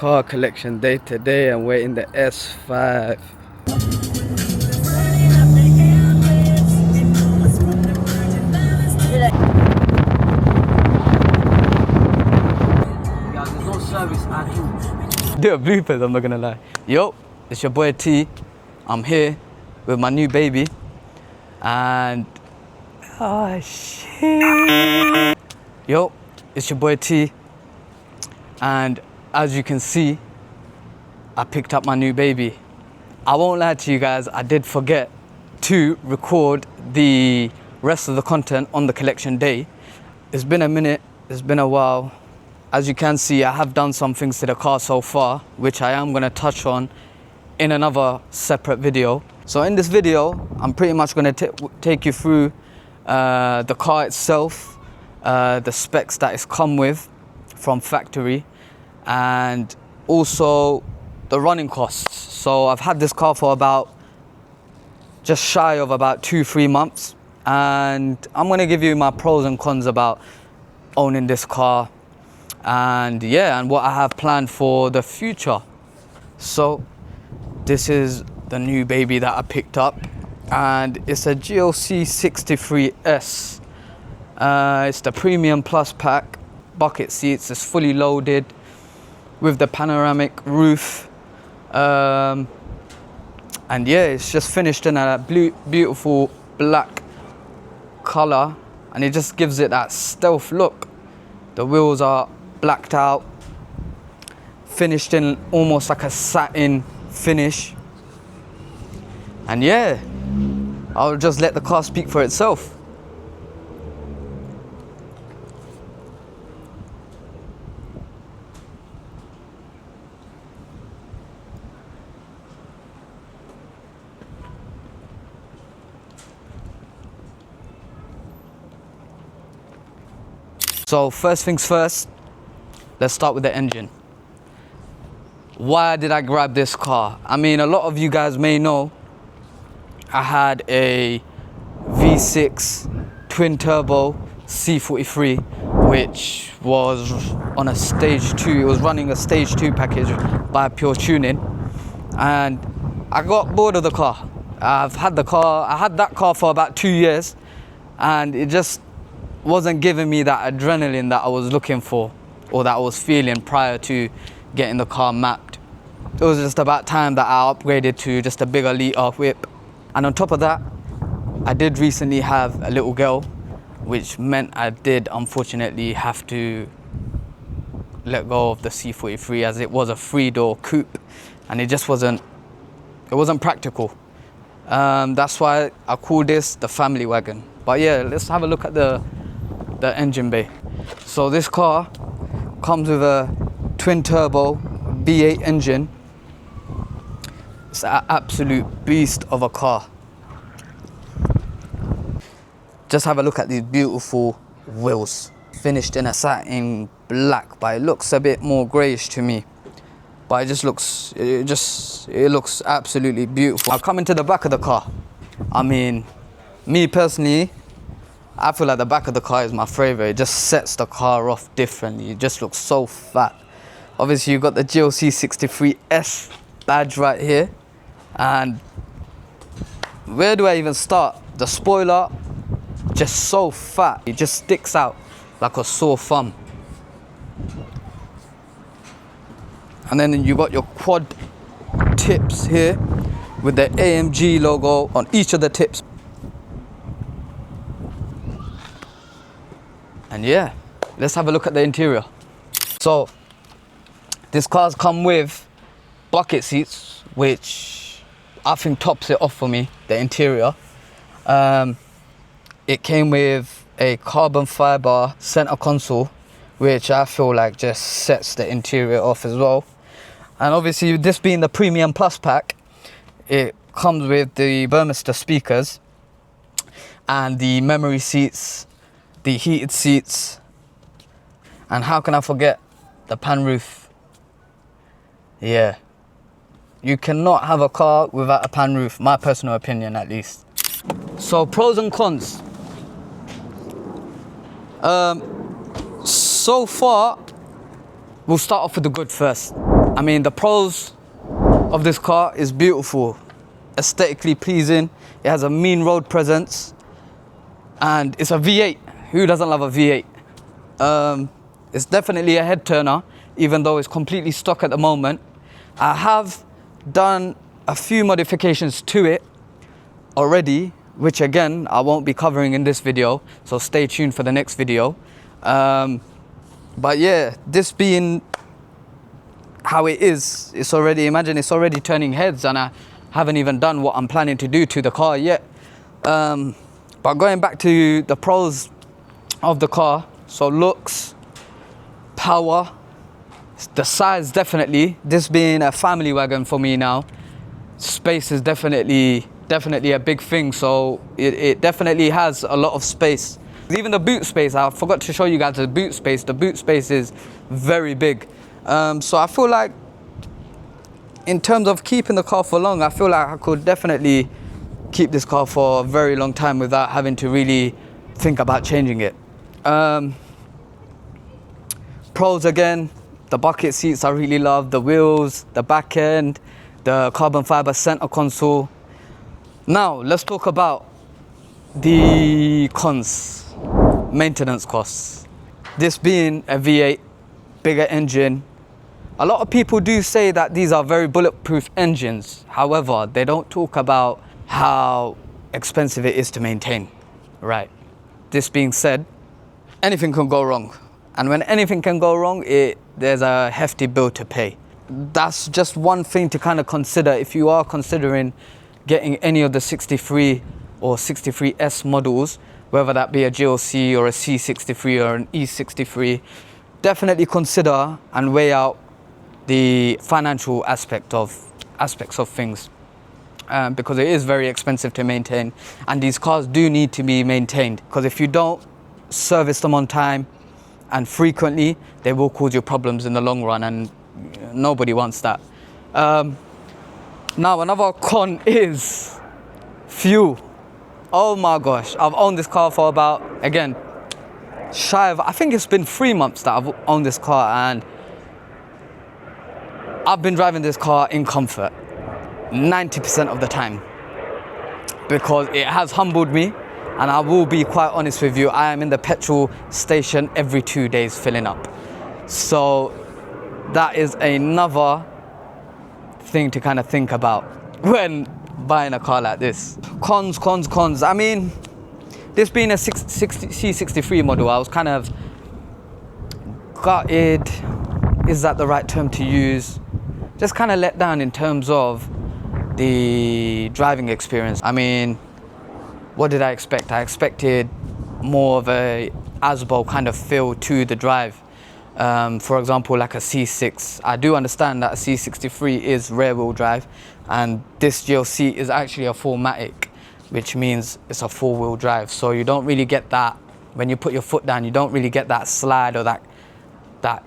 car collection day today and we're in the S5. Guys, there's no service at all. Do a bloopers, I'm not gonna lie. Yo, it's your boy T. I'm here with my new baby. And oh shit. Yo, it's your boy T. And as you can see, I picked up my new baby. I won't lie to you guys, I did forget to record the rest of the content on the collection day. It's been a minute, it's been a while. As you can see, I have done some things to the car so far, which I am gonna touch on in another separate video. So in this video, I'm pretty much gonna take you through the car itself, the specs that it's come with from factory, and also the running costs. So I've had this car for about just shy of about 2-3 months, and I'm gonna give you my pros and cons about owning this car, and yeah, and what I have planned for the future. So this is the new baby that I picked up, and it's a GLC 63S. It's the Premium Plus pack, bucket seats, it's fully loaded with the panoramic roof. And yeah, it's just finished in a beautiful black color, and it just gives it that stealth look. The wheels are blacked out, finished in almost like a satin finish. And yeah, I'll just let the car speak for itself. So first things first, let's start with the engine. Why did I grab this car? I mean, a lot of you guys may know I had a V6 twin turbo C43, which was on a stage 2. It was running a stage 2 package by Pure Tuning, and I got bored of the car. I had that car for about 2 years, and it just wasn't giving me that adrenaline that I was looking for, or that I was feeling prior to getting the car mapped. It was just about time that I upgraded to just a bigger liter whip. And on top of that, I did recently have a little girl, which meant I did unfortunately have to let go of the C43, as it was a 3-door coupe and it just wasn't practical. That's why I call this the family wagon. But yeah, let's have a look at the engine bay. So this car comes with a twin turbo V8 engine. It's an absolute beast of a car. Just have a look at these beautiful wheels, finished in a satin black, but it looks a bit more greyish to me. But it looks absolutely beautiful. I'll come into the back of the car. I mean, me personally, I feel like the back of the car is my favorite. It just sets the car off differently. It just looks so fat. Obviously, you've got the GLC 63S badge right here. And where do I even start? The spoiler, just so fat. It just sticks out like a sore thumb. And then you got your quad tips here with the AMG logo on each of the tips. And yeah, let's have a look at the interior. So this car's come with bucket seats, which I think tops it off for me, the interior. It came with a carbon fiber center console, which I feel like just sets the interior off as well. And obviously, this being the Premium Plus pack, it comes with the Burmester speakers and the memory seats, the heated seats, and how can I forget the pan roof? Yeah, you cannot have a car without a pan roof, my personal opinion at least. So pros and cons. So far, we'll start off with the good first. I mean, the pros of this car is beautiful, aesthetically pleasing. It has a mean road presence, and it's a V8. Who doesn't love a V8? It's definitely a head turner, even though it's completely stock at the moment. I have done a few modifications to it already, which again I won't be covering in this video, so stay tuned for the next video. But yeah, this being how it is, it's already turning heads, and I haven't even done what I'm planning to do to the car yet. But going back to the pros of the car, so looks, power, the size, definitely. This being a family wagon for me now, space is definitely a big thing. So it definitely has a lot of space. Even the boot space, I forgot to show you guys the boot space. The boot space is very big. So I feel like in terms of keeping the car for long, I feel like I could definitely keep this car for a very long time without having to really think about changing it. Pros again, the bucket seats I really love, the wheels, the back end, the carbon fiber center console. Now let's talk about the cons. Maintenance costs. This being a V8, bigger engine, a lot of people do say that these are very bulletproof engines. However, they don't talk about how expensive it is to maintain. Right. This being said, anything can go wrong. And when anything can go wrong, there's a hefty bill to pay. That's just one thing to kind of consider if you are considering getting any of the 63 or 63S models, whether that be a GLC or a C63 or an E63. Definitely consider and weigh out the financial aspects of things, because it is very expensive to maintain, and these cars do need to be maintained, because if you don't service them on time and frequently, they will cause you problems in the long run, and nobody wants that. Now another con is fuel. Oh my gosh, I've owned this car for about, again, I think it's been 3 months that I've owned this car, and I've been driving this car in comfort 90% of the time, because it has humbled me. And I will be quite honest with you, I am in the petrol station every 2 days filling up. So that is another thing to kind of think about when buying a car like this. Cons. I mean, this being a C63 model, I was kind of gutted. Is that the right term to use? Just kind of let down in terms of the driving experience. I mean, what did I expect? I expected more of a ASBO kind of feel to the drive. For example, like a C6. I do understand that a C63 is rear wheel drive, and this GLC is actually a 4MATIC, which means it's a 4-wheel drive. So you don't really get that, when you put your foot down, you don't really get that slide or that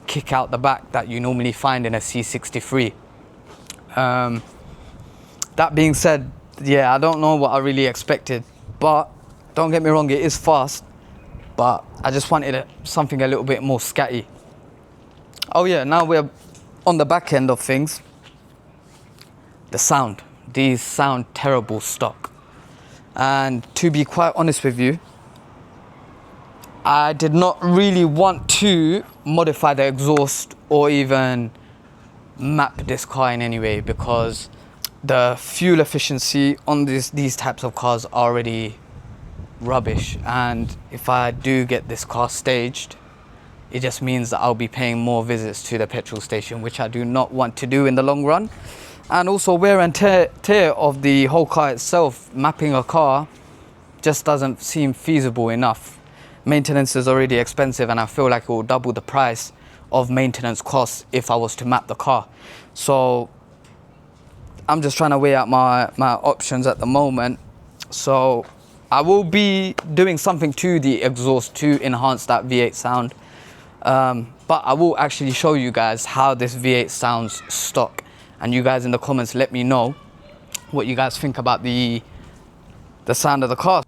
kick out the back that you normally find in a C63. That being said, yeah, I don't know what I really expected. But don't get me wrong, it is fast, but I just wanted something a little bit more scatty. Oh yeah, now we're on the back end of things. The sound. These sound terrible stock. And to be quite honest with you, I did not really want to modify the exhaust or even map this car in any way, because the fuel efficiency on these types of cars are already rubbish, and if I do get this car staged, it just means that I'll be paying more visits to the petrol station, which I do not want to do in the long run. And also wear and tear of the whole car itself. Mapping a car just doesn't seem feasible enough. Maintenance is already expensive, and I feel like it will double the price of maintenance costs if I was to map the car. So I'm just trying to weigh out my options at the moment. So I will be doing something to the exhaust to enhance that V8 sound. But I will actually show you guys how this V8 sounds stock. And you guys in the comments let me know what you guys think about the sound of the car.